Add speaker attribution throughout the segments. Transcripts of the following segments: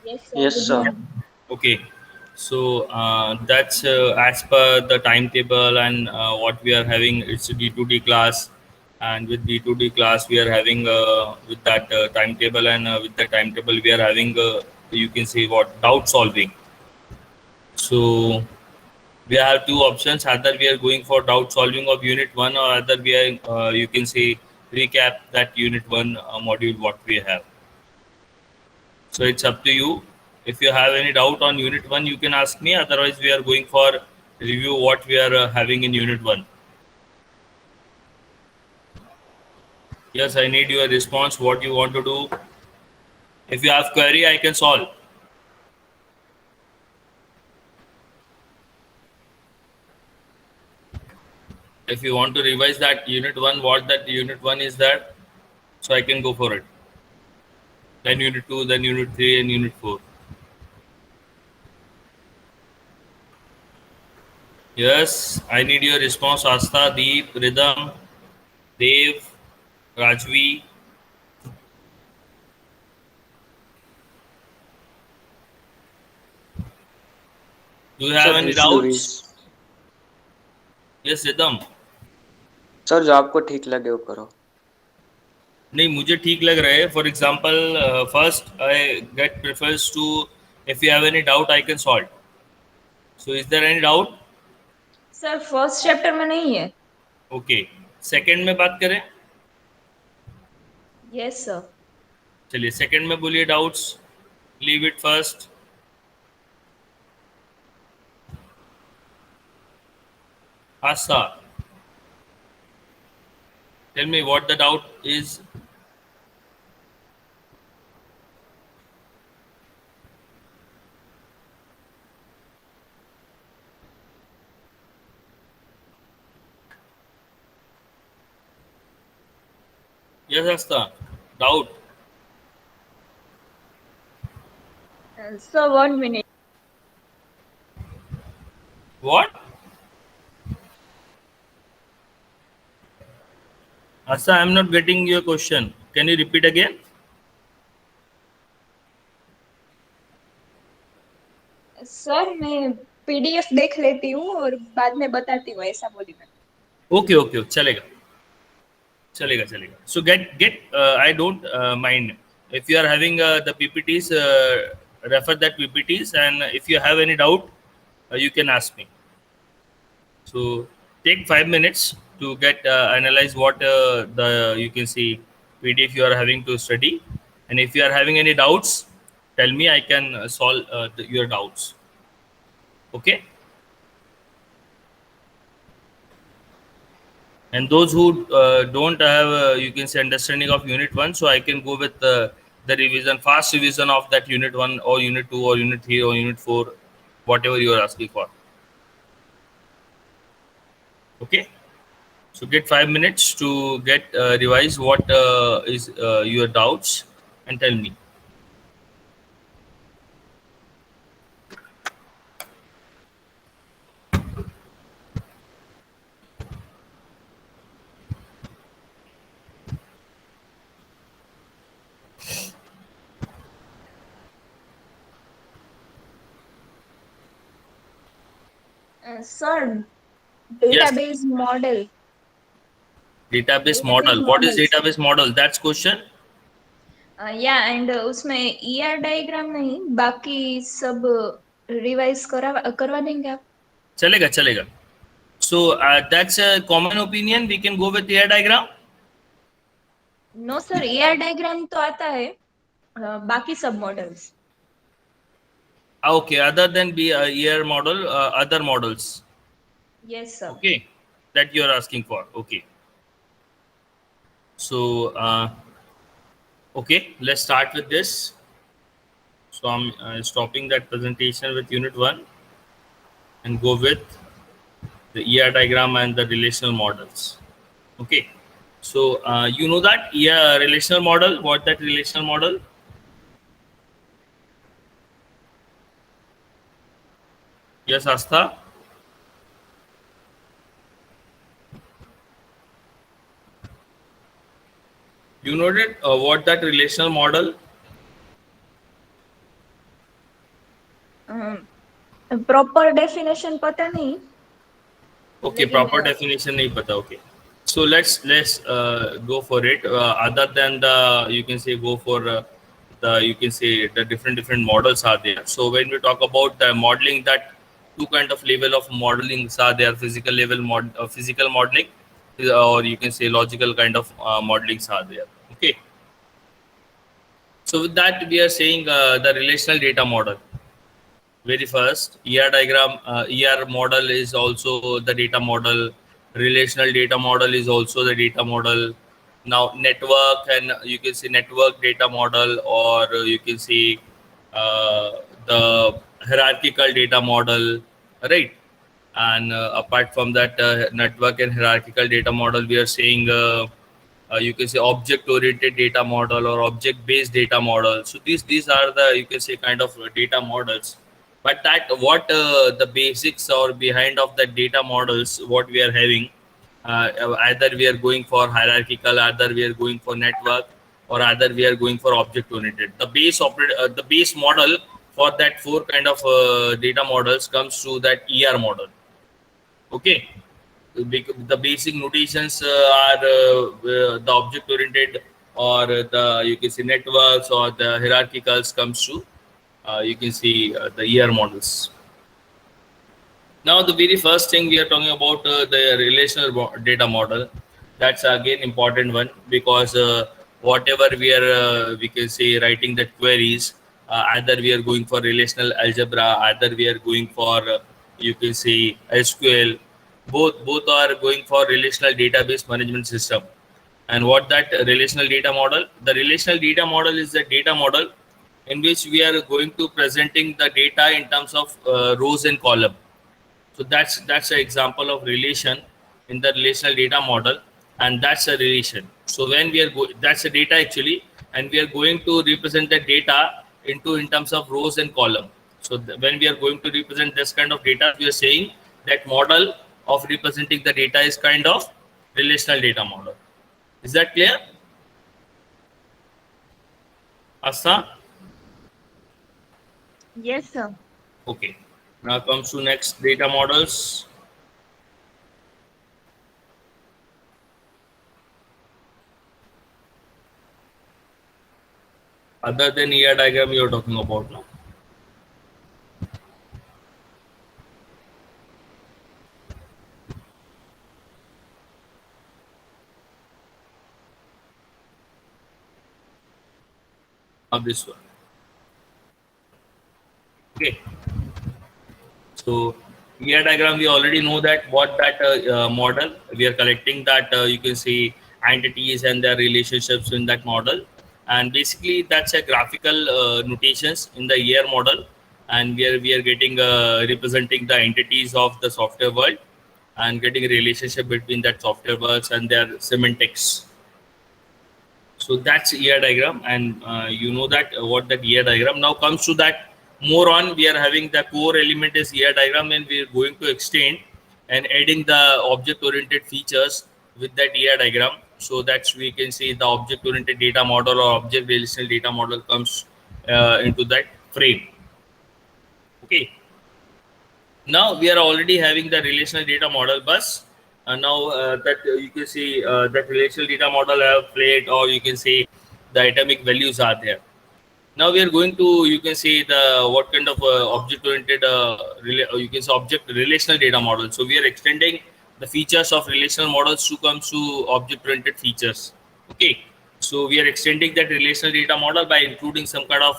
Speaker 1: Yes, sir.
Speaker 2: Yes,
Speaker 1: Good
Speaker 2: sir.
Speaker 1: morning.
Speaker 3: Okay, so that's as per the timetable and what we are having. It's a D2D class, and with D2D class we are having with that timetable, and with the timetable we are having you can say what doubt solving. So we have two options: either we are going for doubt solving of unit one, or either we are you can say recap that unit one module what we have. So it's up to you. If you have any doubt on unit one, you can ask me. Otherwise, we are going for review what we are having in unit one. Yes, I need your response. What you want to do? If you have query, I can solve. If you want to revise that unit one, what that unit one is that, so I can go for it. Then unit two, then unit three, and unit four. Yes, I need your response. Asta, Deep, Rhythm, Dev, Rajvi. Do you have
Speaker 2: sir
Speaker 3: any
Speaker 2: review
Speaker 3: doubts?
Speaker 2: Review
Speaker 3: Yes, Rhythm.
Speaker 2: Sir जो आपको ठीक लगे वो करो.
Speaker 3: नहीं मुझे ठीक लग रहा है for example first I get prefers to if you have any doubt I can solve so is there any doubt
Speaker 1: sir first chapter में नहीं है.
Speaker 3: ओके सेकंड में बात करें
Speaker 1: यस सर.
Speaker 3: चलिए सेकंड में बोलिए doubts leave it first Aastha tell me what the doubt is yes Aastha doubt
Speaker 1: sir 1 minute.
Speaker 3: What Aastha I am not getting your question can you repeat again
Speaker 1: sir मैं PDF देख लेती हूँ और बाद में बताती हूँ ऐसा बोली मैं.
Speaker 3: ओके ओके चलेगा चलेगा चलेगा सो gate I don't mind if you are having the ppts refer that ppts and if you have any doubt you can ask me so take 5 minutes to get analyze what the you can see pdf you are having to study and if you are having any doubts tell me I can solve your doubts okay and those who don't have you can say understanding of unit 1 so I can go with the revision fast revision of that unit 1 or unit 2 or unit 3 or unit 4 whatever you are asking for okay so get 5 minutes to get revise what is your doubts and tell me
Speaker 1: sir
Speaker 3: yes
Speaker 1: database model.
Speaker 3: database
Speaker 1: database
Speaker 3: model what is
Speaker 1: models.
Speaker 3: database model that's question
Speaker 1: या and उसमें ER diagram नहीं बाकी सब revise करवा देंगे आप.
Speaker 3: चलेगा चलेगा so that's a common opinion we can go with air diagram
Speaker 1: no sir ER diagram तो आता है. बाकी सब models.
Speaker 3: okay other than be air model other models
Speaker 1: yes sir.
Speaker 3: okay that you are asking for okay so okay let's start with this so I'm stopping that presentation with unit 1 and go with the ER diagram and the relational models okay so you know that ER relational model what that relational model yes Astha you know that what that relational model
Speaker 1: proper definition पता नहीं,
Speaker 3: Okay,
Speaker 1: लेकिन
Speaker 3: proper definition nahi pata. Okay, so let's go for it. Other than the, you can say, go for the, you can say, the different models are there. So when we talk about the modeling, that two kind of level of modeling are there: physical level physical modeling, or you can say logical kind of modelings are there. Okay, so with that we are saying the relational data model. Very first, ER diagram, ER model is also the data model. Relational data model is also the data model. Now, network, and you can say network data model, or you can see uh, the hierarchical data model, right? And apart from that, network and hierarchical data model, we are saying you can say object oriented data model or object based data model. So these are the, you can say, kind of data models. But that what the basics or behind of the data models, what we are having, either we are going for hierarchical, either we are going for network, or either we are going for object oriented. The base model for that four kind of data models comes to that ER model. Okay, the basic notations are the object oriented, or the, you can see, networks, or the hierarchicals comes to you can see the ER models. Now, the very first thing we are talking about the relational data model. That's again important one, because whatever we are, we can say, writing the queries, either we are going for relational algebra, either we are going for you can say SQL. Both are going for relational database management system. And what that relational data model? The relational data model is the data model in which we are going to presenting the data in terms of rows and column. So that's an example of relation in the relational data model, and that's a relation. So when we are that's a data actually, and we are going to represent the data into in terms of rows and column. So when we are going to represent this kind of data, we are saying that model of representing the data is kind of relational data model. Is that clear, Asta?
Speaker 1: yes sir.
Speaker 3: Okay. Now comes to next data models. Other than ER diagram you are talking about now. Of this one. Okay. So ER diagram, we already know that what that model we are collecting, that you can see entities and their relationships in that model, and basically that's a graphical notations in the ER model, and we are getting representing the entities of the software world, and getting a relationship between that software worlds and their semantics. So that's ER diagram, and you know that what that ER diagram. Now comes to that more on, we are having the core element is ER diagram, and we are going to extend and adding the object oriented features with that ER diagram. So that's, we can see, the object oriented data model or object relational data model comes into that frame. Okay. Now we are already having the relational data model bus. Now that you can see that relational data model have played, or you can say the atomic values are there. Now we are going to, you can say, the what kind of object oriented you can say object relational data model. So we are extending the features of relational models to come to object oriented features. Okay, so we are extending that relational data model by including some kind of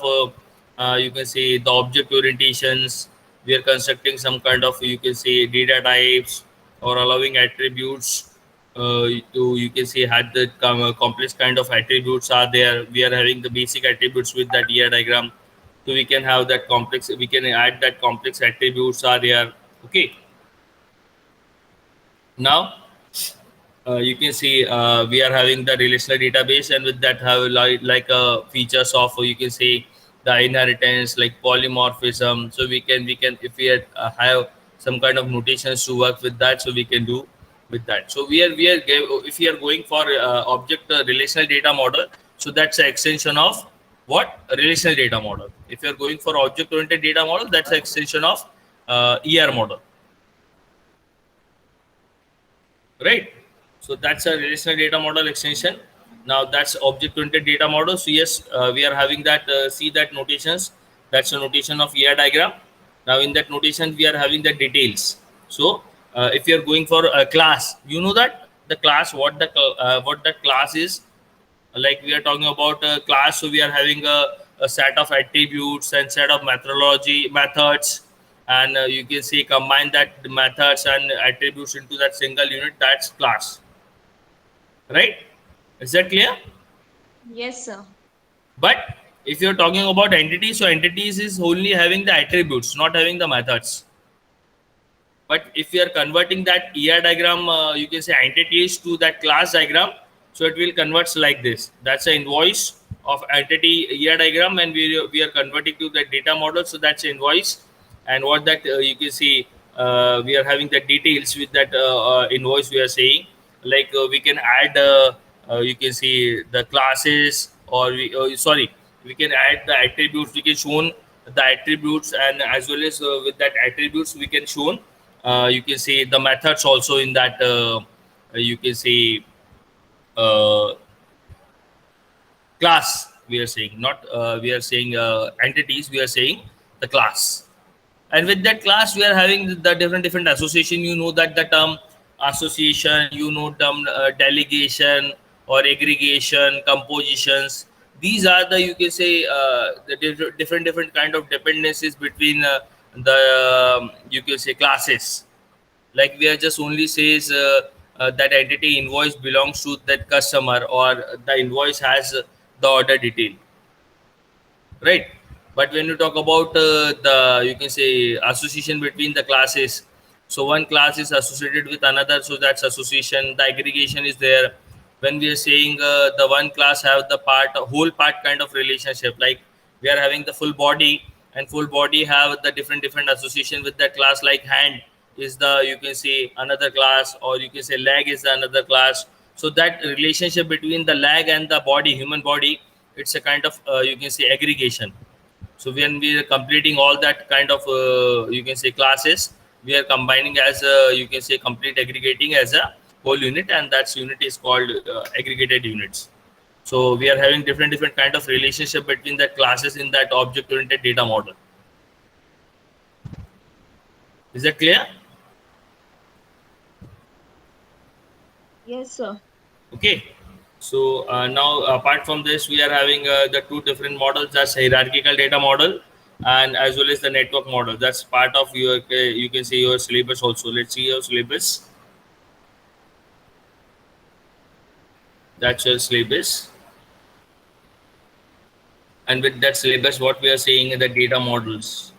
Speaker 3: you can say the object orientations. We are constructing some kind of, you can say, data types, or allowing attributes to, you can say, had the complex kind of attributes are there. We are having the basic attributes with that ER diagram, so we can have that complex, we can add that complex attributes are there. Okay. Now you can see we are having the relational database, and with that have like features of, you can say, the inheritance, like polymorphism. So we can if we have some kind of notations to work with that, so we can do with that. So if we are going for object relational data model, so that's an extension of what? A relational data model. If you're going for object oriented data model, that's an extension of ER model, right? So that's a relational data model extension. Now that's object oriented data model. So yes, we are having that, see that notations, that's a notation of ER diagram. Now in that notation we are having the details. So if you are going for a class, you know that the class, what the class is. Like we are talking about a class, so we are having a set of attributes and set of methodology methods, and you can say combine that methods and attributes into that single unit, that's class, right? Is that clear?
Speaker 1: Yes, sir.
Speaker 3: But if you're talking about entities, so entities is only having the attributes, not having the methods. But if we are converting that ER diagram, you can say entities to that class diagram, so it will converts like this. That's an invoice of entity ER diagram, and we are converting to the data model. So that's an invoice, and what that you can see, we are having the details with that invoice. We are saying like we can add, you can see the classes, or sorry, we can add the attributes. We can show the attributes, and as well as with that attributes we can show, you can see the methods also in that, you can see uh, class. We are saying not, we are saying entities, we are saying the class. And with that class we are having the different association. You know that the term association, you know term delegation or aggregation, compositions. These are the, you can say the different kind of dependencies between the you can say classes. Like we are just only says that entity invoice belongs to that customer, or the invoice has the order detail, right? But when you talk about the, you can say association between the classes, so one class is associated with another, so that's association. The aggregation is there when we are saying the one class have the part, whole part kind of relationship. Like we are having the full body, and full body have the different association with that class. Like hand is the, you can say another class, or you can say leg is another class. So that relationship between the leg and the body, human body, it's a kind of you can say aggregation. So when we are completing all that kind of you can say classes, we are combining as a, you can say complete aggregating as a whole unit, and that unit is called aggregated units. So we are having different kind of relationship between the classes in that object oriented data model. Is that clear?
Speaker 1: Yes, sir.
Speaker 3: Okay. So now apart from this, we are having the two different models. That's hierarchical data model, and as well as the network model. That's part of your, you can say your syllabus also. Let's see your syllabus. That's your syllabus. And with that syllabus, what we are saying is the data models.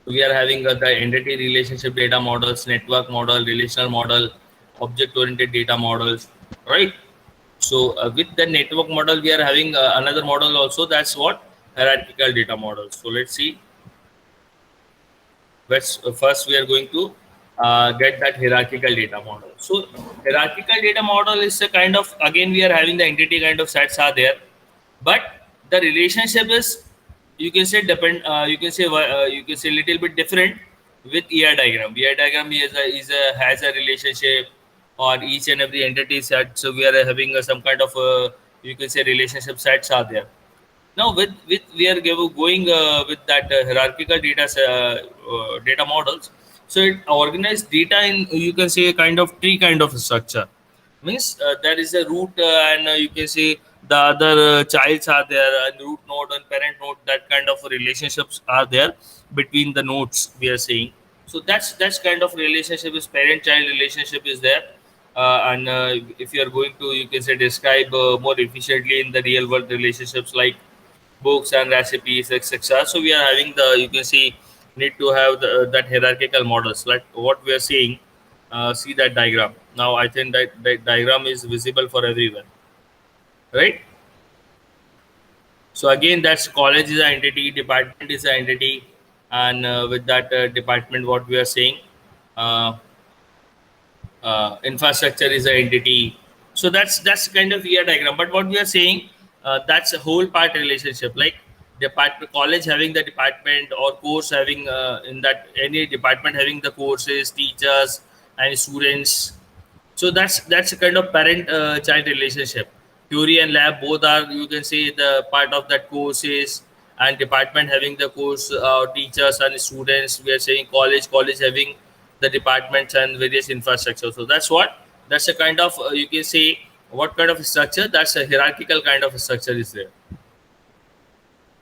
Speaker 3: We are having the entity relationship data models, network model, relational model, object oriented data models, right? So with the network model, we are having another model also. That's what? Hierarchical data model. So let's see. First we are going to get that hierarchical data model. So hierarchical data model is a kind of, again we are having the entity kind of sets are there, but the relationship is, you can say depend, you can say little bit different with ER diagram. ER diagram has a relationship on each and every entity set. So we are having some kind of you can say relationship sets are there. Now with we are going with that hierarchical data models. So it organized data in, you can say, a kind of tree kind of structure. Means there is a root, and you can say the other childs are there, and root node and parent node. That kind of relationships are there between the nodes. We are saying, so that's kind of relationship is parent child relationship is there. And if you are going to, you can say, describe more efficiently in the real world relationships like books and recipes, etc. So we are having the, you can see, need to have that hierarchical models like what we are seeing. See that diagram. Now I think that diagram is visible for everyone, right? So again, that's college is an entity, department is an entity, and with that department, what we are saying, uh, infrastructure is an entity. So that's kind of ER diagram. But what we are saying, that's a whole part relationship, like department college having the department, or course having in that any department having the courses, teachers and students. So that's a kind of parent child relationship. Theory and lab both are, you can say, the part of that courses, and department having the course teachers and students. We are saying college having the departments and various infrastructure. So that's a kind of you can say what kind of structure. That's a hierarchical kind of structure is there.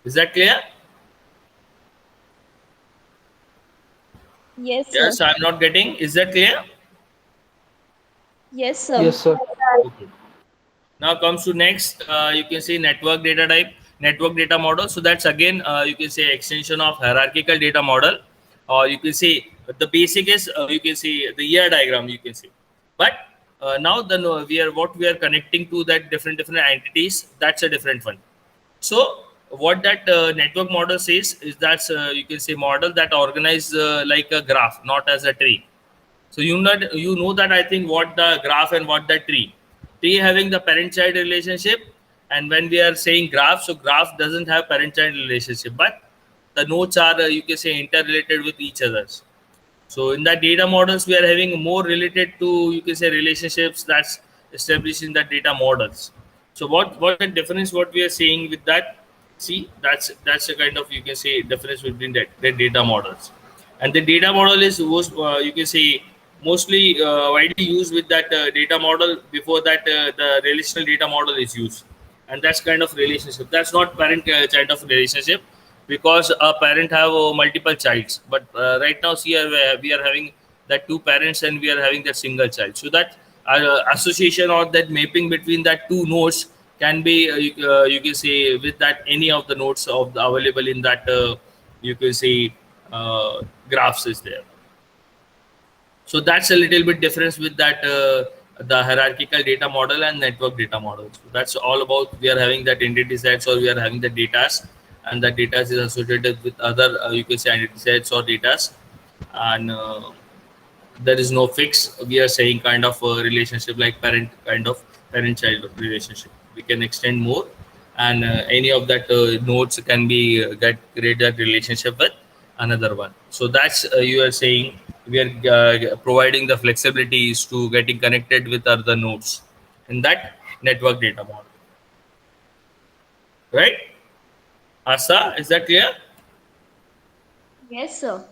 Speaker 3: Is that clear?
Speaker 1: Yes, sir.
Speaker 3: Yes, I'm not getting. Is that clear?
Speaker 1: Yes, sir.
Speaker 4: Yes, sir.
Speaker 3: Okay. Now comes to next, you can say network data type, network data model. So that's again you can say extension of hierarchical data model, or you can say the basic is you can say the ER diagram, you can say. But now the we are what we are connecting to that different entities. That's a different one. So what that network model says is that you can say model that organize like a graph, not as a tree. So you know that I think what the graph and what the tree. Tree having the parent-child relationship, and when we are saying graph, so graph doesn't have parent-child relationship, but the nodes are you can say interrelated with each others. So in the data models, we are having more related to you can say relationships that's established in the data models. So what the difference what we are saying with that? See, that's a kind of you can say difference between that the data models, and the data model is was you can say mostly widely used with that data model. Before that, the relational data model is used, and that's kind of relationship. That's not parent child of relationship, because a parent have multiple childs, but right now see we are having that two parents and we are having that single child. So that association or that mapping between that two nodes can be you can say with that any of the nodes of the available in that you can say graphs is there. So that's a little bit difference with that the hierarchical data model and network data model. So that's all about we are having that entity sets, or we are having the datas, and the data is associated with other you can say entity sets or datas, and there is no fix. We are saying kind of a relationship like parent kind of parent child relationship. We can extend more, and any of that nodes can be get create that relationship with another one. So that's you are saying we are providing the flexibilities to getting connected with other nodes in that network data model, right? Asa, is that clear?
Speaker 1: Yes, sir.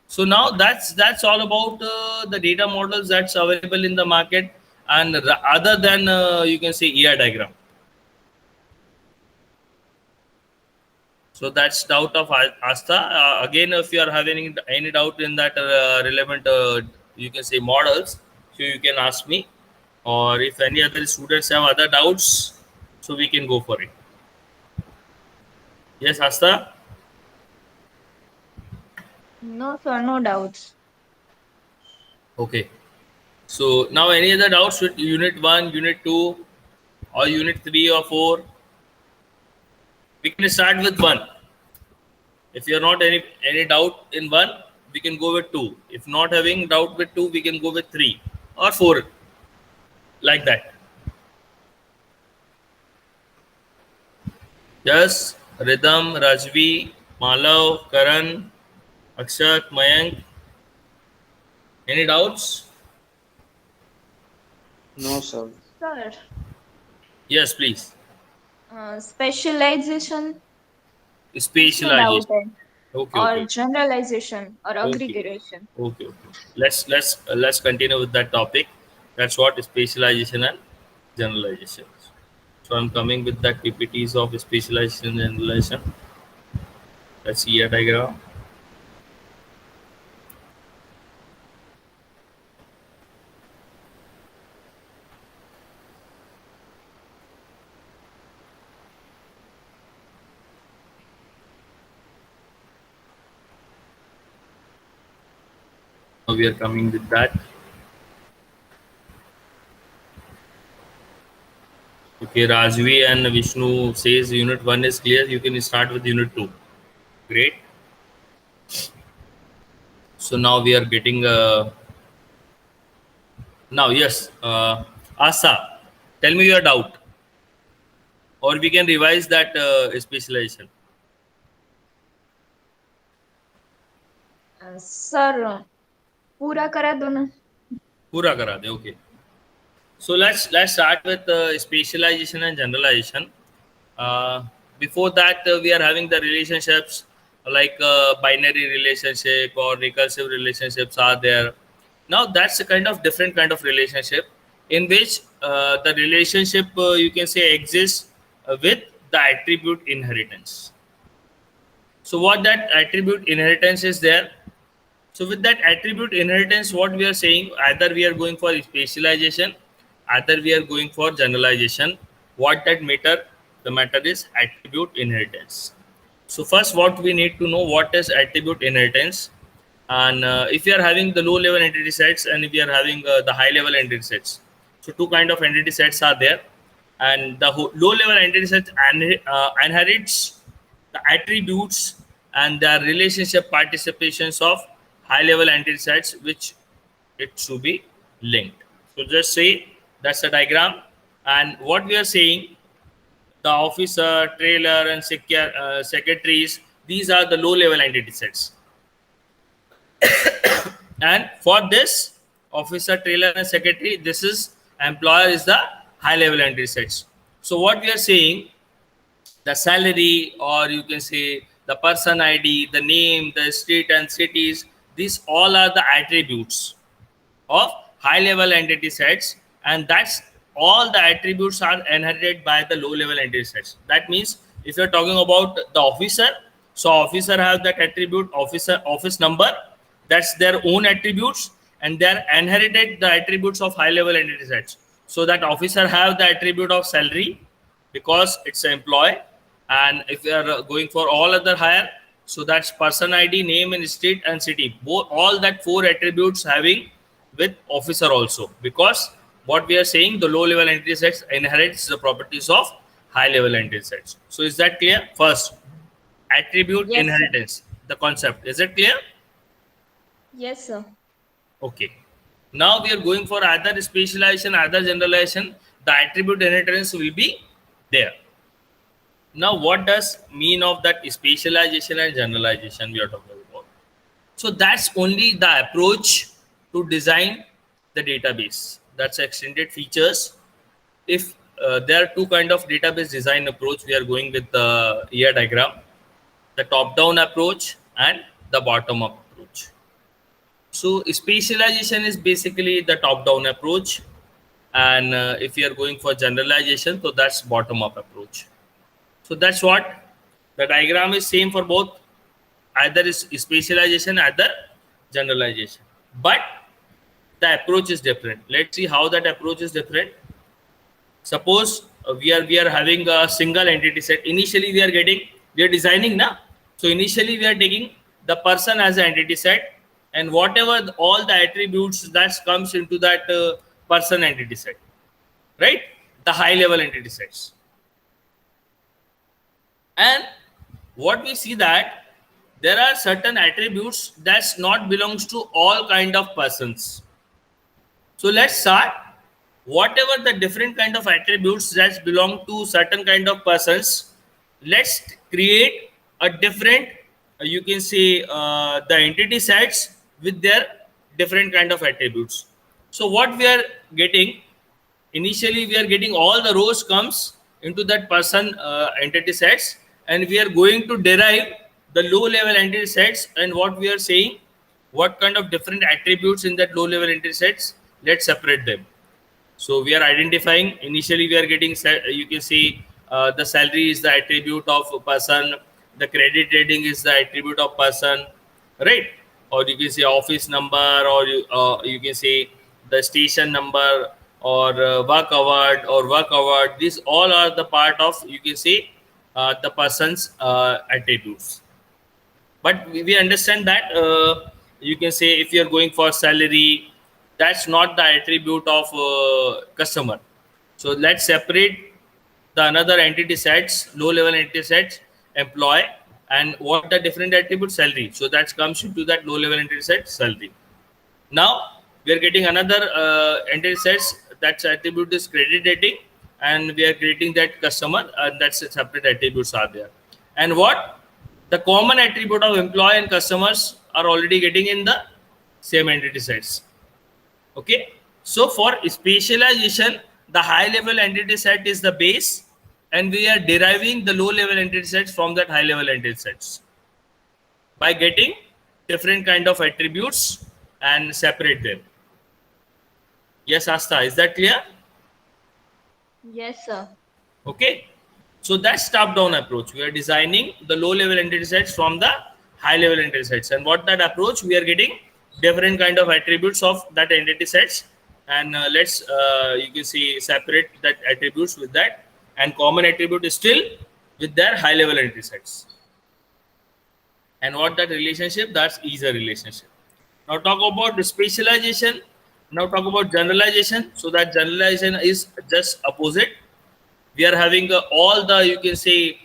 Speaker 3: So now that's all about the data models that's available in the market, and other than you can say ER diagram. So that's doubt of Asta. Again, if you are having any doubt in that relevant, you can say models, so you can ask me, or if any other students have other doubts, so we can go for it. Yes, Asta.
Speaker 1: No, sir, no doubts.
Speaker 3: Okay. So now any other doubts with unit 1, unit 2, or unit 3 or 4? We can start with 1. If you're not any doubt in 1, we can go with 2. If not having doubt with 2, we can go with 3 or 4, like that. Yes, Rhythm, Rajvi, Malav, Karan, Akshat, Mayank. Any doubts?
Speaker 2: No, sir.
Speaker 1: Sir,
Speaker 3: Yes, please.
Speaker 1: specialization उसमें doubt
Speaker 3: Specialization.
Speaker 1: है
Speaker 3: Okay,
Speaker 1: और
Speaker 3: okay.
Speaker 1: generalization or
Speaker 3: Okay.
Speaker 1: aggregation.
Speaker 3: Okay. Let's continue with that topic. That's what specialization and generalization. So I'm coming with that PPTs of specialization and generalization. Let's see a diagram. Now we are coming with that. Okay, Rajvi and Vishnu says unit 1 is clear. You can start with unit 2. Great. So now we are getting now yes, Asa, tell me your doubt or we can revise that specialization.
Speaker 1: Sir पूरा करा दो ना.
Speaker 3: पूरा करा दे. Okay. So let's start with specialization and generalization. Uh, Before that, we are having the relationships like binary relationship or recursive relationships are there. Now that's a kind of different kind of relationship in which the relationship you can say exists with the attribute inheritance. So what that attribute inheritance is there? So with that attribute inheritance, what we are saying, either we are going for specialization, either we are going for generalization. What that matter? The matter is attribute inheritance. So first, what we need to know, what is attribute inheritance, and if we are having the low level entity sets and if we are having the high level entity sets. So two kind of entity sets are there, and the low level entity set inherits the attributes and the relationship participations of high level entity sets which it should be linked. So just say that's the diagram, and what we are saying, the officer, trailer, and secretaries, these are the low level entity sets. And for this officer, trailer, and secretary, this is employer is the high level entity sets. So what we are saying, the salary, or you can say the person ID, the name, the street and cities, these all are the attributes of high level entity sets, and that's all the attributes are inherited by the low level entity sets. That means if you're talking about the officer, so officer have that attribute office number, that's their own attributes, and they're inherited the attributes of high level entity sets. So that officer have the attribute of salary because it's an employee, and if you are going for all other higher, so that's person ID, name, and street and city, both all that four attributes having with officer also, because what we are saying, the low level entity sets inherits the properties of high level entity sets. So is that clear? First, attribute
Speaker 1: Yes, sir.
Speaker 3: inheritance, the concept, is it clear?
Speaker 1: Yes, sir.
Speaker 3: Okay. Now we are going for either specialization, either generalization. The attribute inheritance will be there. Now, what does mean of that specialization and generalization we are talking about? So that's only the approach to design the database. That's extended features. If there are two kind of database design approach, we are going with the ER diagram, the top-down approach and the bottom-up approach. So specialization is basically the top-down approach, and if you are going for generalization, so that's bottom-up approach. So that's what the diagram is same for both, either is specialization, either generalization, but the approach is different. Let's see how that approach is different. Suppose we are having a single entity set. Initially we are designing now. So initially we are taking the person as an entity set, and whatever all the attributes that comes into that person entity set, right? The high level entity sets. And what we see that there are certain attributes that's not belongs to all kind of persons. So let's start. Whatever the different kind of attributes that belong to certain kind of persons, let's create a different, you can say the entity sets with their different kind of attributes. So what we are getting, initially we are getting all the rows comes into that person entity sets, and we are going to derive the low level entity sets, and what we are saying, what kind of different attributes in that low level entity sets, let's separate them. So we are identifying, initially we are getting, you can see the salary is the attribute of a person, the credit rating is the attribute of person, right? Or you can say office number, or you can say the station number, or work award. These all are the part of, you can say, the person's attributes. But we understand that you can say if you're going for salary, that's not the attribute of customer. So let's separate the another entity sets, low level entity sets, employee, and what the different attribute, salary. So that comes into that low level entity set, salary. Now we are getting another entity sets, that's attribute is credit rating, and we are creating that customer, and that's a separate attributes are there. And what the common attribute of employee and customers are already getting in the same entity sets. Okay, so for specialization, the high level entity set is the base, and we are deriving the low level entity sets from that high level entity sets by getting different kind of attributes and separate them. Yes, Asta, is that clear?
Speaker 1: Yes, sir.
Speaker 3: Okay, so that's top down approach. We are designing the low level entity sets from the high level entity sets, and what that approach, we are getting different kind of attributes of that entity sets, and let's you can see separate that attributes with that, and common attribute is still with their high level entity sets. And what that relationship, that's is a relationship. Now talk about the specialization. Now talk about generalization. So that generalization is just opposite. We are having all the, you can say,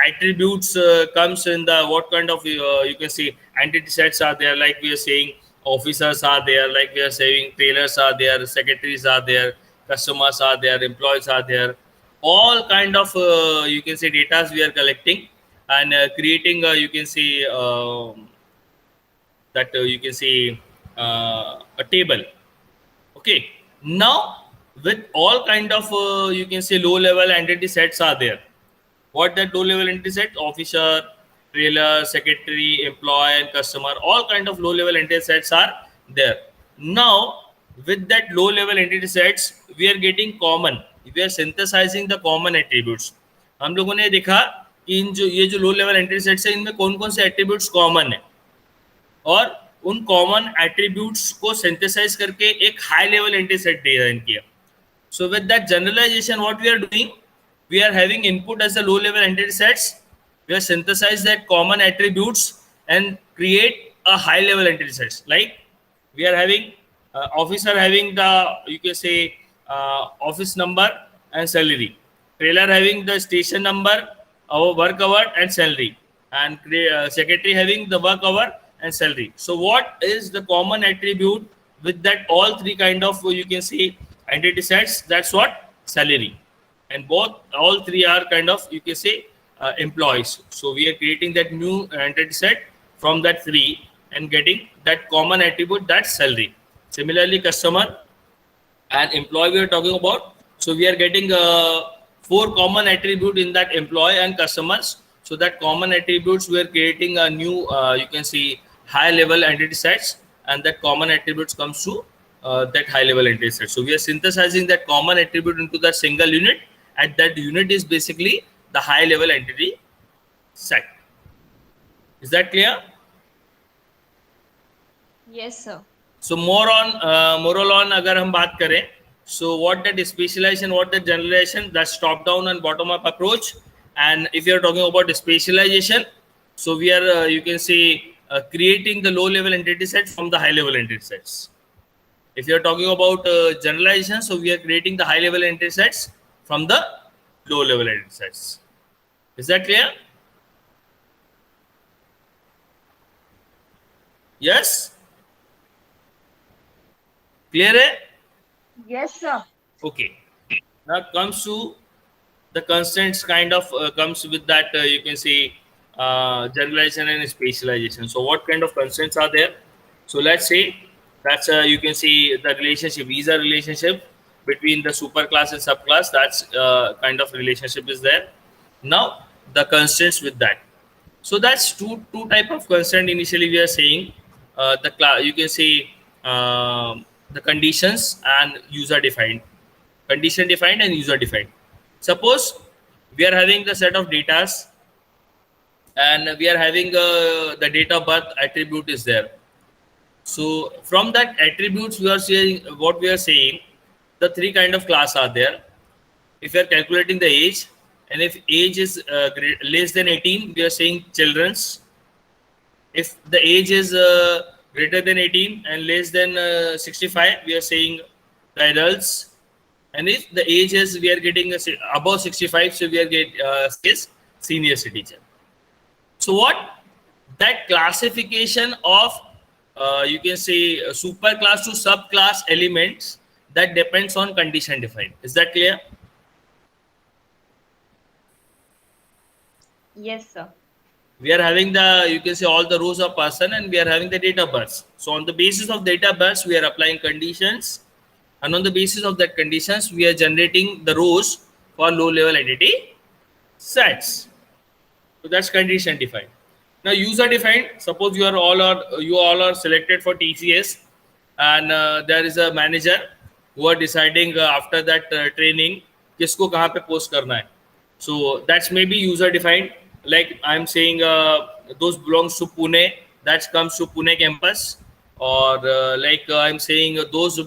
Speaker 3: attributes comes in the what kind of you can say entity sets are there, like we are saying officers are there, like we are saying trailers are there, secretaries are there, customers are there, employees are there, all kind of you can say data we are collecting and creating you can say that you can say a table. Okay, now with all kind of you can say low level entity sets are there. What that low level entity set? Officer, trailer, secretary, employee, and customer, all kind of low level entity sets are there. Now with that low level entity sets, we are getting common, we are synthesizing the common attributes. हम लोगों ने देखा कि इन जो ये जो low level entity sets है, इनमें कौन कौन से एट्रीब्यूट्स कॉमन है, और उन कॉमन एट्रीब्यूट्स को सिंथेसाइज करके एक high level entity set design किया. So with that generalization, what we are doing, we are having input as a low level entity sets. We are synthesize that common attributes and create a high level entity sets. Like we are having officer having the, you can say, office number and salary. Trailer having the station number, our work hour and salary, and secretary having the work hour and salary. So what is the common attribute with that all three kind of you can say entity sets? That's what salary, and both all three are kind of you can say employees. So we are creating that new entity set from that three and getting that common attribute, that's salary. Similarly, customer and employee we are talking about. So we are getting four common attribute in that employee and customers. So that common attributes we are creating a new you can see high level entity sets, and that common attributes comes to that high level entity set. So we are synthesizing that common attribute into that single unit, and that unit is basically the high level entity set. Is that clear?
Speaker 1: Yes, sir.
Speaker 3: So moral on अगर हम बात करें, so what that specialization, what that generalization, that's top down and bottom up approach. And if you are talking about specialization, so we are you can say creating the low level entity set from the high level entity sets. If you are talking about generalization, so we are creating the high level entity sets from the low level entity sets. Is that clear? Yes? Clear hai?
Speaker 1: Yes, sir.
Speaker 3: Okay. Now comes to the constraints kind of comes with that you can say generalization and specialization. So what kind of constraints are there? So let's say that's you can see the relationship is a relationship between the superclass and subclass. That's kind of relationship is there. Now the constraints with that. So that's two type of constraint. Initially we are saying the class, you can say the conditions and user defined. Condition defined and user defined. Suppose we are having the set of datas, and we are having the date of birth attribute is there. So from that attributes we are saying, what we are saying, the three kind of class are there. If you are calculating the age, and if age is less than 18, we are saying children's. If the age is greater than 18 and less than 65, we are saying the adults. And if the age is we are getting above 65, so we are getting says senior citizen. So what that classification of you can say superclass to subclass elements, that depends on condition defined. Is that clear?
Speaker 1: Yes, sir.
Speaker 3: We are having the, you can say, all the rows of person, and we are having the date of birth. So on the basis of date of birth, we are applying conditions, and on the basis of that conditions, we are generating the rows for low level entity sets. So that's condition defined. Now user defined. Suppose you all are selected for TCS, and there is a manager who are deciding after that training किसको कहाँ पे post करना है. So that's maybe user defined. Like I'm saying, those belongs to Pune. That comes to Pune campus. Or I'm saying those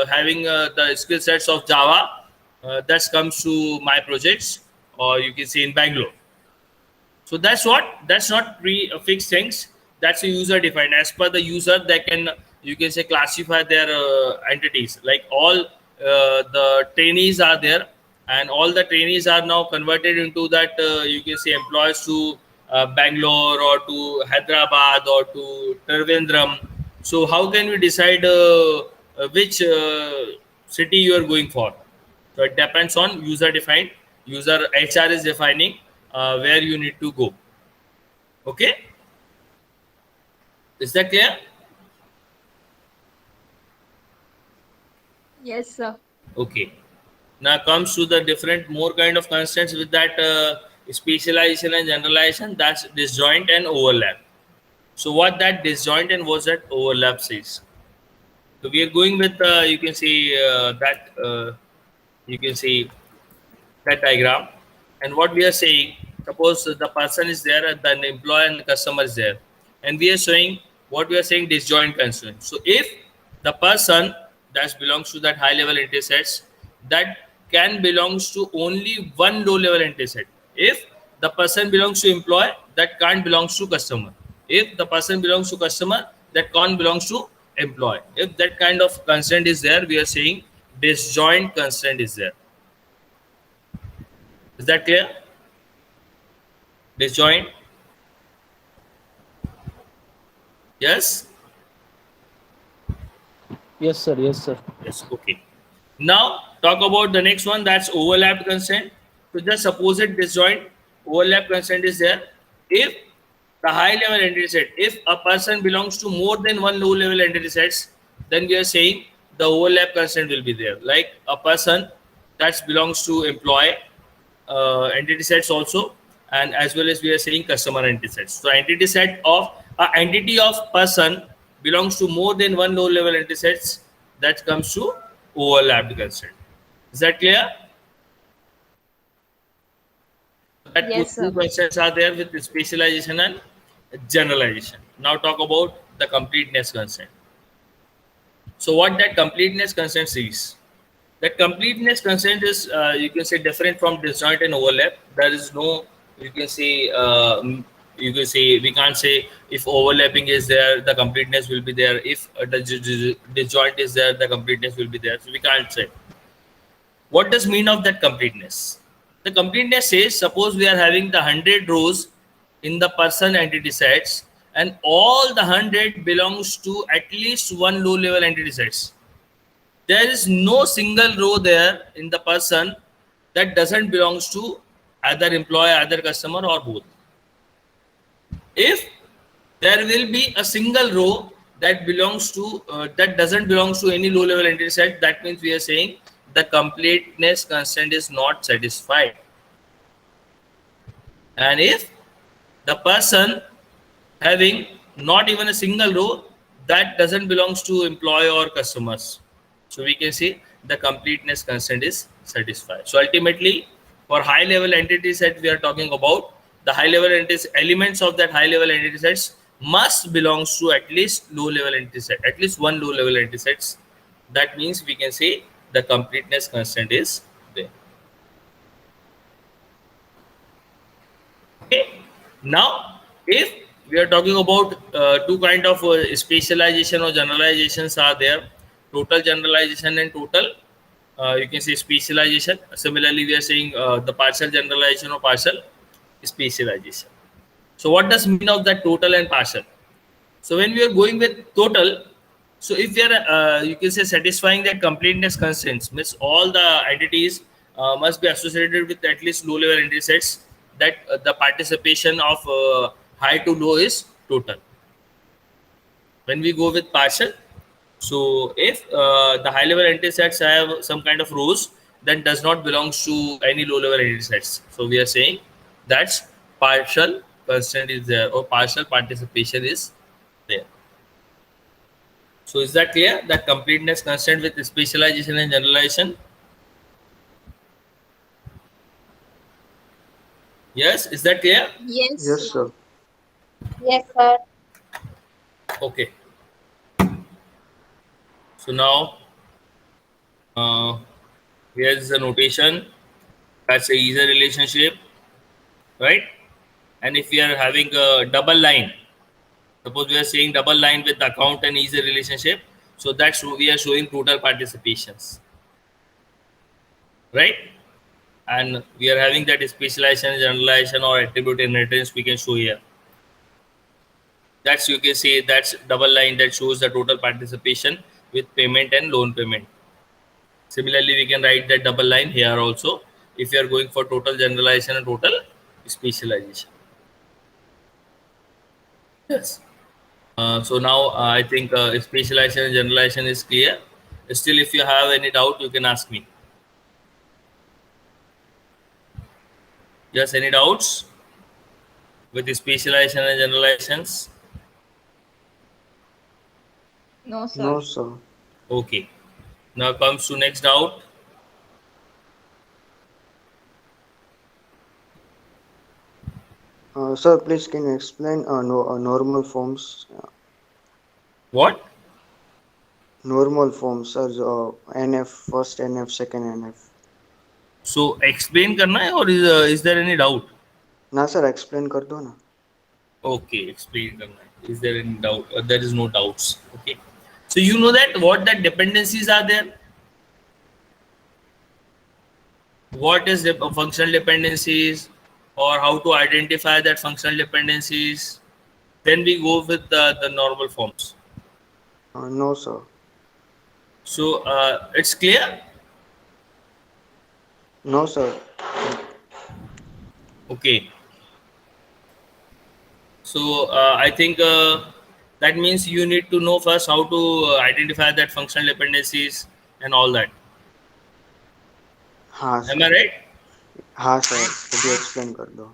Speaker 3: having the skill sets of Java. That comes to my projects. Or you can say in Bangalore. So that's not pre-fixed things. That's a user defined. As per the user, they can, you can say, classify their entities. Like all the trainees are there, and all the trainees are now converted into that, you can say, employees to Bangalore or to Hyderabad or to Trivandrum. So how can we decide which city you are going for? So it depends on user defined. User HR is defining where you need to go. Okay, is that clear?
Speaker 1: Yes, sir.
Speaker 3: Okay, now comes to the different more kind of constants with that specialization and generalization. That's disjoint and overlap. So what that disjoint and what that overlap says. So we are going with you can see that you can see that diagram, and what we are saying, suppose the person is there and the employer and the customer is there, and we are showing what we are saying disjoint constraint. So if the person that belongs to that high level entity sets, that can belongs to only one low level entity set. If the person belongs to employee, that can't belongs to customer. If the person belongs to customer, that can't belongs to employee. If that kind of constraint is there, we are saying disjoint constraint is there. Is that clear? Disjoint? Yes?
Speaker 4: Yes, sir. Yes, sir.
Speaker 3: Yes, okay. Now, talk about the next one, that's overlap consent. So, just suppose it disjoint, overlap consent is there. If the high level entity set, if a person belongs to more than one low level entity sets, then we are saying the overlap consent will be there. Like a person that belongs to employee entity sets also, and as well as we are saying customer entity sets. So entity set of entity of person belongs to more than one low level entity sets, that comes to overlapped consent. Is that clear? That
Speaker 1: Yes,
Speaker 3: two
Speaker 1: sir.
Speaker 3: concepts are there with specialization and generalization. Now talk about the completeness consent. So what that completeness consent is? That completeness consent is, you can say, different from disjoint and overlap. There is no, you can say, we can't say if overlapping is there, the completeness will be there. If the disjoint is there, the completeness will be there. So we can't say. What does mean of that completeness? The completeness says, suppose we are having the 100 rows in the person entity sets, and all the 100 belongs to at least one low level entity sets. There is no single row there in the person that doesn't belongs to either employee, either customer, or both. If there will be a single row that belongs to that doesn't belongs to any low level entity set, that means we are saying the completeness constraint is not satisfied. And if the person having not even a single row that doesn't belongs to employee or customers, so we can say the completeness constraint is satisfied. So ultimately, for high level entity set, we are talking about the high level entities, elements of that high level entity sets must belongs to at least low level entity set, at least one low level entity sets. That means we can say the completeness constraint is there. Okay. Now, if we are talking about two kind of specialization or generalizations are there, total generalization and total, you can say, specialization. Similarly, we are saying the partial generalization or partial specialization. So what does mean of that total and partial? So when we are going with total, so if we are you can say satisfying that completeness constraints, means all the entities must be associated with at least low level entity sets, that the participation of high to low is total. When we go with partial, so if the high level entity sets have some kind of rows, then does not belongs to any low level entity sets. So we are saying that's partial constant is there, or partial participation is there. So is that clear? That completeness constant with specialization and generalization. Yes, is that clear?
Speaker 1: Yes.
Speaker 2: Yes, sir.
Speaker 4: Yes, sir.
Speaker 3: Okay. So now uh, here is the notation. That's a easy relationship, right? And if we are having a double line, suppose we are saying double line with account and easy relationship, so that's we are showing total participations, right? And we are having that specialization, generalization, or attribute inheritance we can show here. That's, you can say, that's double line that shows the total participation with payment and loan payment. Similarly, we can write that double line here also if you are going for total generalization and total specialization. Yes. So now I think specialization and generalization is clear. Still, if you have any doubt, you can ask me. Yes, any doubts with the specialization and generalizations?
Speaker 1: No, sir.
Speaker 2: No, sir.
Speaker 3: Okay. Now comes to next doubt.
Speaker 2: Sir, please can you explain normal forms?
Speaker 3: What?
Speaker 2: Normal forms, sir. NF first, NF second, NF.
Speaker 3: So explain करना है, or is there any doubt?
Speaker 2: ना sir explain कर दो ना.
Speaker 3: Okay, explain करना है. Is there any doubt? There is no doubts. Okay. So you know that what that dependencies are there. What is the functional dependencies, or how to identify that functional dependencies? Then we go with the normal forms.
Speaker 2: No, sir.
Speaker 3: So it's clear.
Speaker 2: No, sir.
Speaker 3: Okay. So I think that means you need to know first how to identify that functional dependencies and all that.
Speaker 2: हाँ
Speaker 3: Am I
Speaker 2: sir.
Speaker 3: right?
Speaker 2: हाँ sir, वो भी explain कर दो.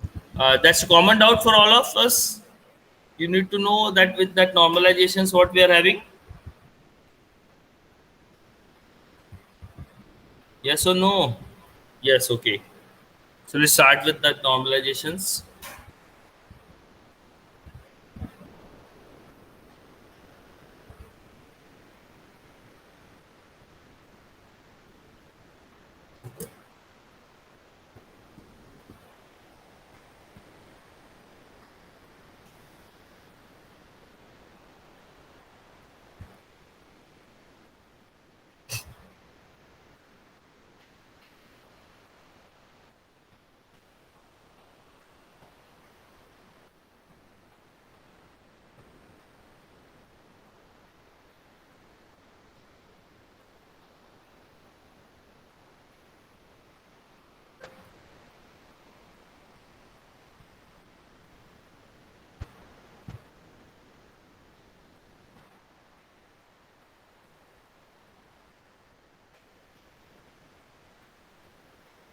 Speaker 3: That's a common doubt for all of us. You need to know that with that normalizations what we are having. Yes or no? Yes. Okay. So let's start with that normalizations.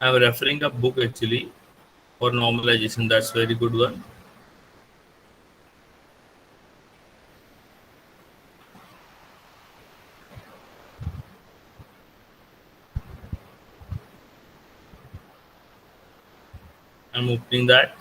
Speaker 3: I'm referring a book actually for normalization. That's very good one. I'm opening that.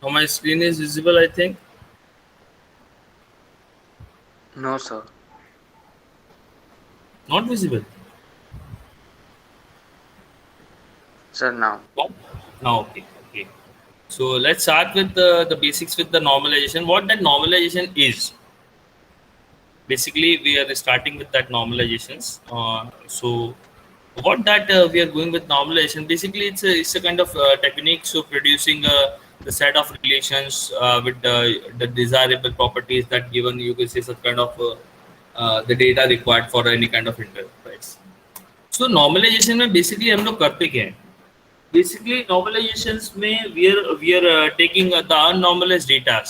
Speaker 3: Now my screen is visible, I think.
Speaker 2: No, sir.
Speaker 3: Not visible.
Speaker 2: Sir, now.
Speaker 3: Now, okay, okay. So let's start with the basics with the normalization. What that normalization is. Basically, we are starting with that normalizations. So what that we are going with normalization, basically it's a kind of technique so producing the set of relations with the desirable properties that given you can say such kind of the data required for any kind of enterprise. So normalization में basically हम लोग करते क्या हैं? Basically normalizations में we are taking the unnormalized data.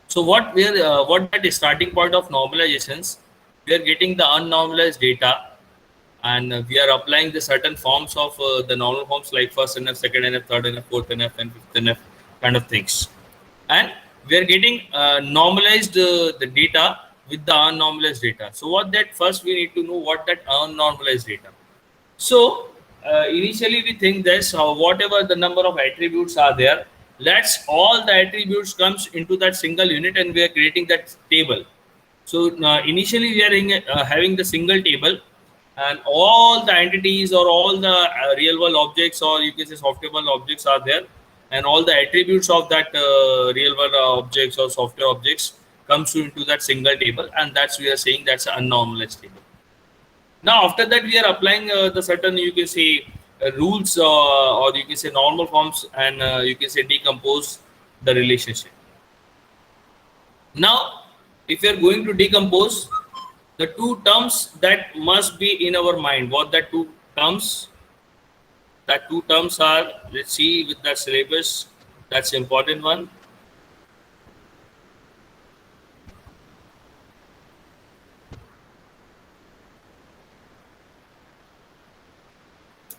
Speaker 3: So what that is starting point of normalizations, we are getting the unnormalized data, and we are applying the certain forms of the normal forms like first NF, second NF, third NF, fourth NF, and fifth NF kind of things, and we are getting normalized the data with the unnormalized data. So what that first we need to know what that unnormalized data. So initially we think this whatever the number of attributes are there, let's all the attributes comes into that single unit and we are creating that table. So initially we are having the single table and all the entities or all the real world objects or you can say software world objects are there, and all the attributes of that real world objects or software objects comes into that single table, and that's we are saying that's an unnormalized table. Now, after that, we are applying the certain, you can say, rules or you can say normal forms, and you can say decompose the relationship. Now, if you are going to decompose the two terms that must be in our mind, what that two terms? That two terms are, let's see with that syllabus, that's the important one.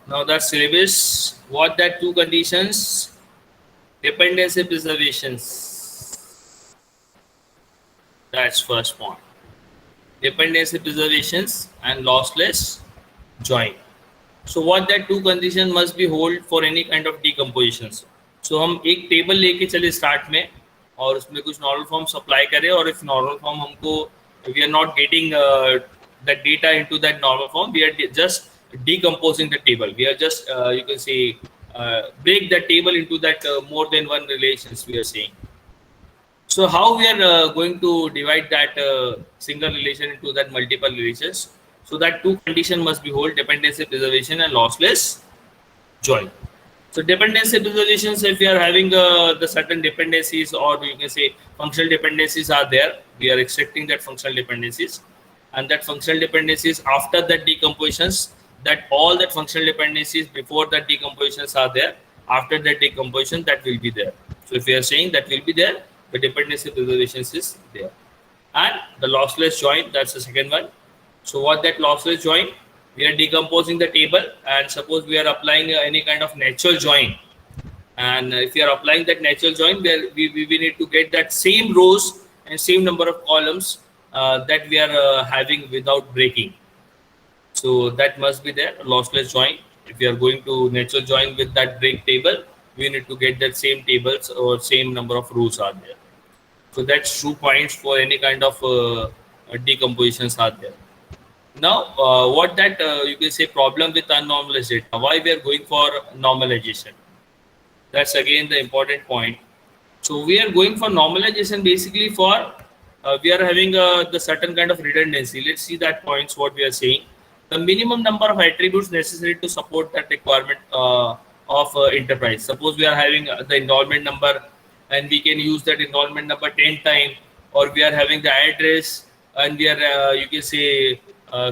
Speaker 3: Now that syllabus, what that two conditions? Dependency preservations. That's first point. Dependency preservations and lossless join. So what that two condition must be hold for any kind of decompositions. So हम एक table लेके चले start में और उसमें कुछ normal form supply करें, और इफ नॉर्मल फॉर्म हमको we are not getting that data into that normal form, we are just decomposing the table. We are just you can say break the table into that more than one relations we are saying. So how we are going to divide that single relation into that multiple relations? So that two condition must be hold: dependency preservation and lossless join. So dependency preservations, if we are having the certain dependencies or you can say functional dependencies are there, we are extracting that functional dependencies, and that functional dependencies after that decompositions, that all that functional dependencies before that decompositions are there, after that decomposition that will be there. So if we are saying that will be there, the dependency preservations is there. And the lossless join, that's the second one. So what that lossless join, we are decomposing the table, and suppose we are applying any kind of natural join, and if we are applying that natural join, where we need to get that same rows and same number of columns that we are having without breaking. So that must be there, lossless join. If we are going to natural join with that break table, we need to get that same tables or same number of rows are there. So that's 2 points for any kind of decompositions are there. Now, what that you can say problem with unnormalized data? Why we are going for normalization? That's again the important point. So we are going for normalization basically for we are having the certain kind of redundancy. Let's see that points what we are saying. The minimum number of attributes necessary to support that requirement of enterprise. Suppose we are having the enrollment number, and we can use that enrollment number 10 times, or we are having the address, and we are you can say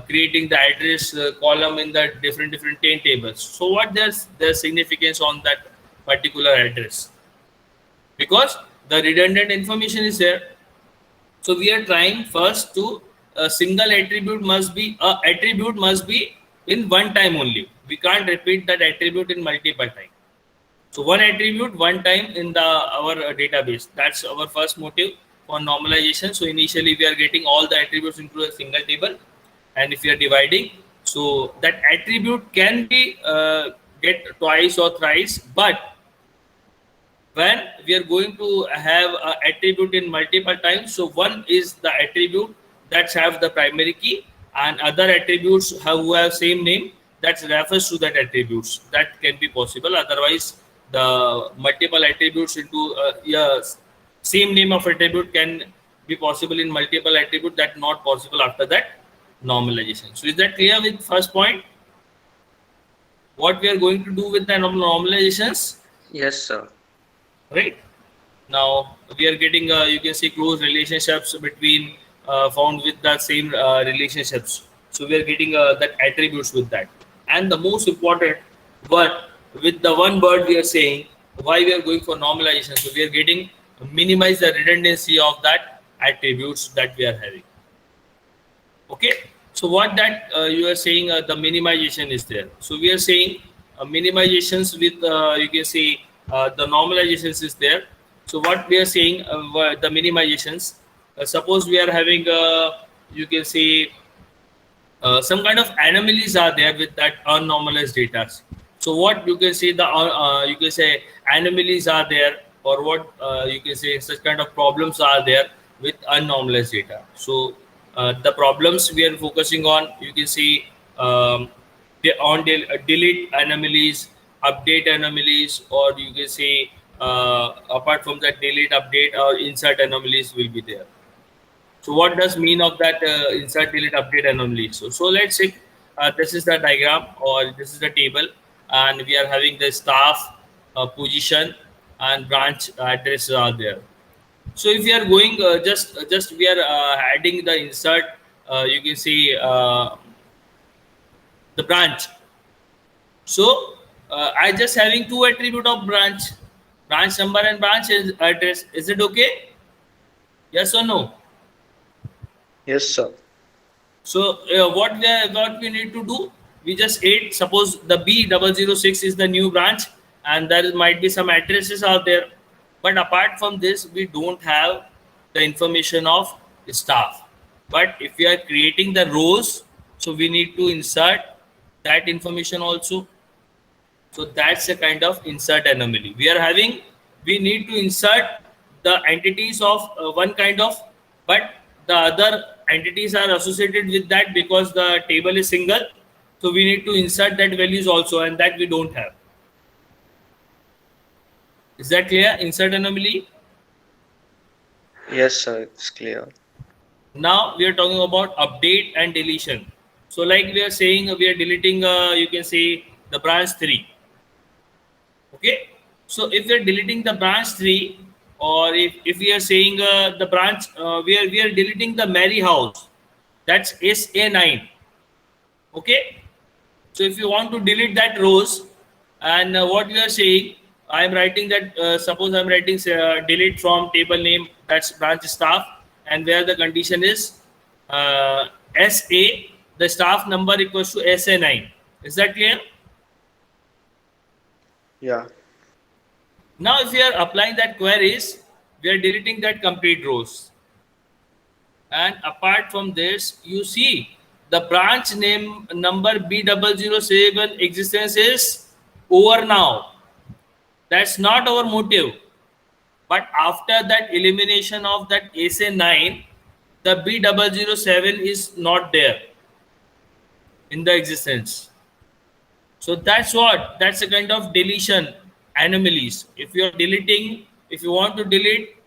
Speaker 3: creating the address column in the different 10 tables. So what their significance on that particular address? Because the redundant information is there. So we are trying first to a single attribute must be in one time only. We can't repeat that attribute in multiple time. So one attribute one time in the our database. That's our first motive for normalization. So initially we are getting all the attributes into a single table, and if we are dividing, so that attribute can be get twice or thrice, but when we are going to have an attribute in multiple times, so one is the attribute that have the primary key, and other attributes who have same name that refers to that attributes. That can be possible. Otherwise, the multiple attributes into same name of attribute can be possible in multiple attribute. That not possible after that normalization. So is that clear with first point? What we are going to do with the normalizations?
Speaker 2: Yes, sir.
Speaker 3: Right. Now we are getting you can see close relationships between found with the same relationships. So we are getting that attributes with that. And the most important one, with the one word we are saying why we are going for normalization. So we are getting minimize the redundancy of that attributes that we are having. Okay. So what that you are saying the minimization is there. So we are saying minimizations with you can say the normalizations is there. So what we are saying the minimizations. Suppose we are having you can say some kind of anomalies are there with that unnormalized data. So what you can say you can say anomalies are there, or what you can say such kind of problems are there with unnormalized data. So the problems we are focusing on, you can see delete anomalies, update anomalies, or you can say apart from that delete, update, or insert anomalies will be there. So what does mean of that insert, delete, update anomalies? So let's say this is the diagram, or this is the table, and we are having the staff position and branch addresses are there. So if we are going just we are adding the insert, you can see the branch. So I just having two attribute of branch number and branch address. Is it okay? Yes or no?
Speaker 2: Yes, sir.
Speaker 3: So what we need to do? We just add. Suppose the B006 is the new branch, and there might be some addresses out there. But apart from this, we don't have the information of staff. But if we are creating the rows, so we need to insert that information also. So that's a kind of insert anomaly. We need to insert the entities of one kind of, but the other entities are associated with that because the table is single. So we need to insert that values also, and that we don't have. Is that clear? Insert anomaly.
Speaker 2: Yes, sir. It's clear.
Speaker 3: Now we are talking about update and deletion. So like we are saying, we are deleting, you can say the branch 3. Okay. So if we are deleting the branch 3, or if we are saying the branch, we are deleting the Mary house, that's SA9. Okay. So if you want to delete that rows, and what we are saying, I am writing that suppose I am writing delete from table name, that's branch staff, and where the condition is SA, the staff number equals to SA9. Is that clear?
Speaker 2: Yeah.
Speaker 3: Now if we are applying that queries, we are deleting that complete rows. And apart from this, you see the branch name number B007 existence is over now. That's not our motive. But after that elimination of that SA9, the B007 is not there in the existence. So that's a kind of deletion anomalies. If you want to delete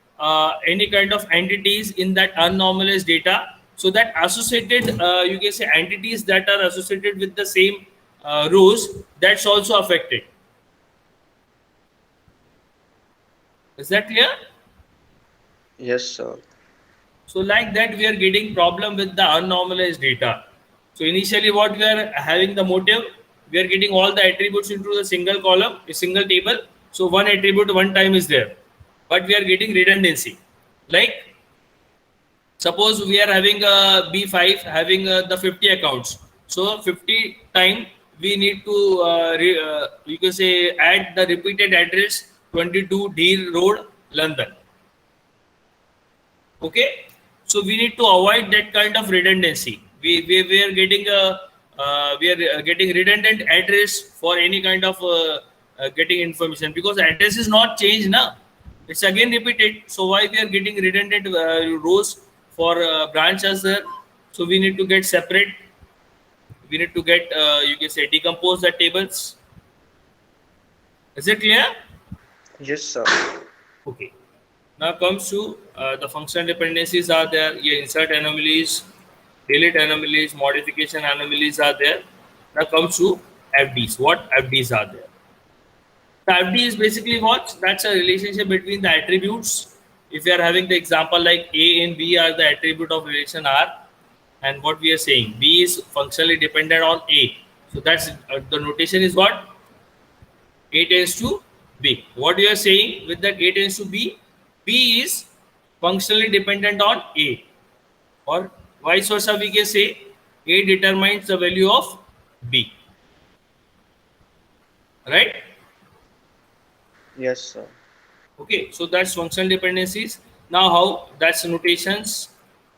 Speaker 3: any kind of entities in that unnormalized data, so that associated you can say entities that are associated with the same rows, that's also affected. Is that clear?
Speaker 2: Yes, sir.
Speaker 3: So like that we are getting problem with the unnormalized data. So initially what we are having the motive, we are getting all the attributes into the single column, a single table. So one attribute one time is there, but we are getting redundancy. Like suppose we are having a B5 having the 50 accounts. So 50 time we need to you can say add the repeated address 22 Deal Road, London. Okay, so we need to avoid that kind of redundancy. We are getting a we are getting redundant address for any kind of getting information, because address is not changed now, it's again repeated. So why we are getting redundant rows for branches there? So we need to get separate, we need to get you can say decompose the tables. Is it clear?
Speaker 2: Yes, sir.
Speaker 3: Okay. Now comes to the functional dependencies are there. Yeah, insert anomalies, delete anomalies, modification anomalies are there. Now comes to FDs. What FDs are there? The FD is basically what? That's a relationship between the attributes. If you are having the example like A and B are the attribute of relation R, and what we are saying, B is functionally dependent on A. So that's the notation is what? A tends to B. What you are saying with that A tends to B, B is functionally dependent on A, or vice versa we can say A determines the value of B, right?
Speaker 2: Yes, sir.
Speaker 3: Okay, so that's functional dependencies. Now how that's notations,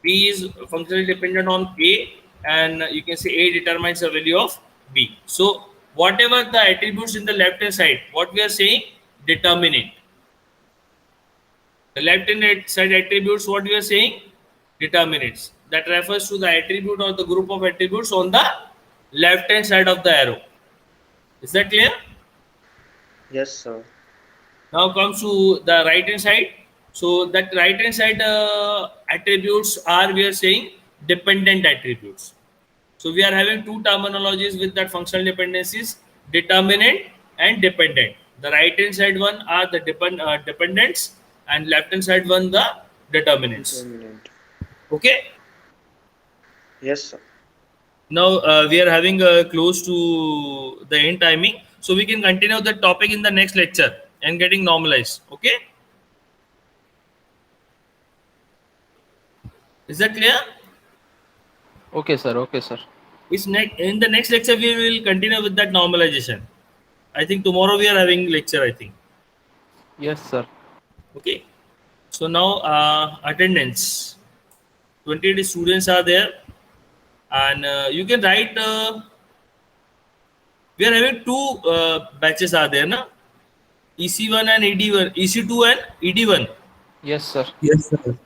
Speaker 3: B is functionally dependent on A, and you can say A determines the value of B. So whatever the attributes in the left hand side, what we are saying, determinant. The left hand side attributes, what we are saying, determinants. That refers to the attribute or the group of attributes on the left hand side of the arrow. Is that clear?
Speaker 2: Yes, sir.
Speaker 3: Now comes to the right hand side. So that right hand side attributes are, we are saying, dependent attributes. So we are having two terminologies with that functional dependencies, determinant and dependent. The right hand side one are the dependents, and left hand side one the determinants.
Speaker 2: Determinant.
Speaker 3: Okay.
Speaker 2: Yes, sir.
Speaker 3: Now we are having close to the end timing, so we can continue the topic in the next lecture and getting normalized. Okay, is that clear?
Speaker 5: Okay, sir. Okay, sir.
Speaker 3: It's in the next lecture we will continue with that normalization. I think tomorrow we are having lecture, I think.
Speaker 5: Yes, sir.
Speaker 3: Okay, so now attendance, 20 students are there, and you can write we are having two batches are there, na? EC1 and ED1, EC2 and ED1.
Speaker 5: Yes, sir.
Speaker 6: Yes, sir.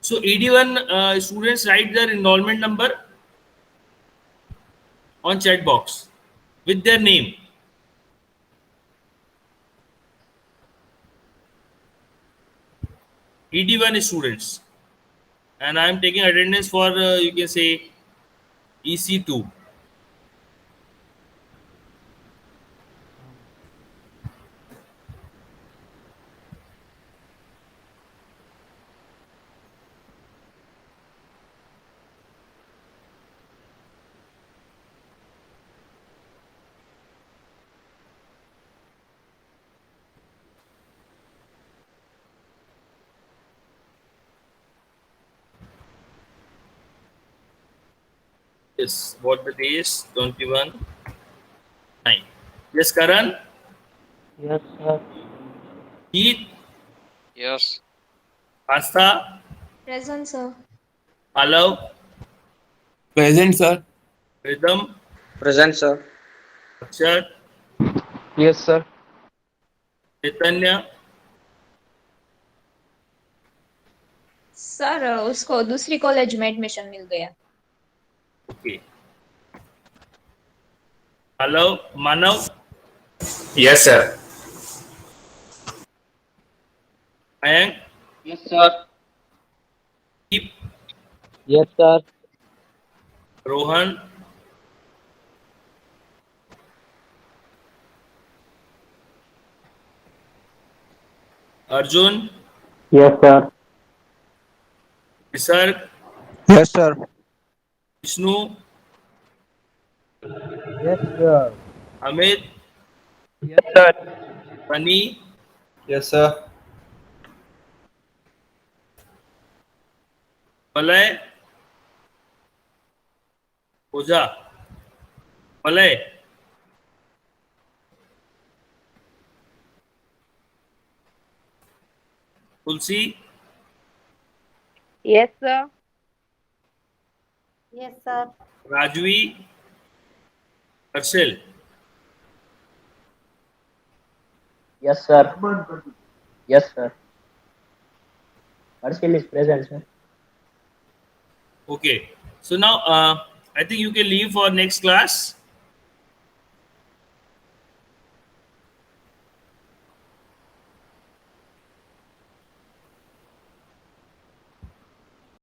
Speaker 3: So ED1 students write their enrollment number on chat box with their name. ED1 students, and I am taking attendance for you can say EC2. Yes, what the day is? 21/9. Yes, Karan.
Speaker 6: Yes, sir.
Speaker 3: Heath,
Speaker 7: Yes.
Speaker 3: Asta,
Speaker 1: Present, sir.
Speaker 3: Alav,
Speaker 6: Present, sir.
Speaker 3: Rhythm,
Speaker 2: Present, sir.
Speaker 3: Akshat,
Speaker 5: Yes, sir.
Speaker 3: Chaitanya.
Speaker 1: Sir उसको दूसरी college में admission मिल गया.
Speaker 3: Okay. Alav, Manav,
Speaker 8: Yes, sir.
Speaker 3: Mayank,
Speaker 6: Yes, sir.
Speaker 3: Deep,
Speaker 6: Yes, sir.
Speaker 3: Rohan, Arjun,
Speaker 6: Yes, sir.
Speaker 3: Visarg,
Speaker 6: Yes, sir.
Speaker 3: Vishnu,
Speaker 6: Yes, sir.
Speaker 3: Amit,
Speaker 5: Yes, sir.
Speaker 3: Sunny,
Speaker 6: Yes, sir.
Speaker 3: Malay, Pooja, Malay, Tulsi,
Speaker 4: Yes, sir. Yes, sir.
Speaker 3: Rajvi, Harshil.
Speaker 6: Yes, sir. Yes, sir. Harshil is present, sir.
Speaker 3: Okay. So now I think you can leave for next class.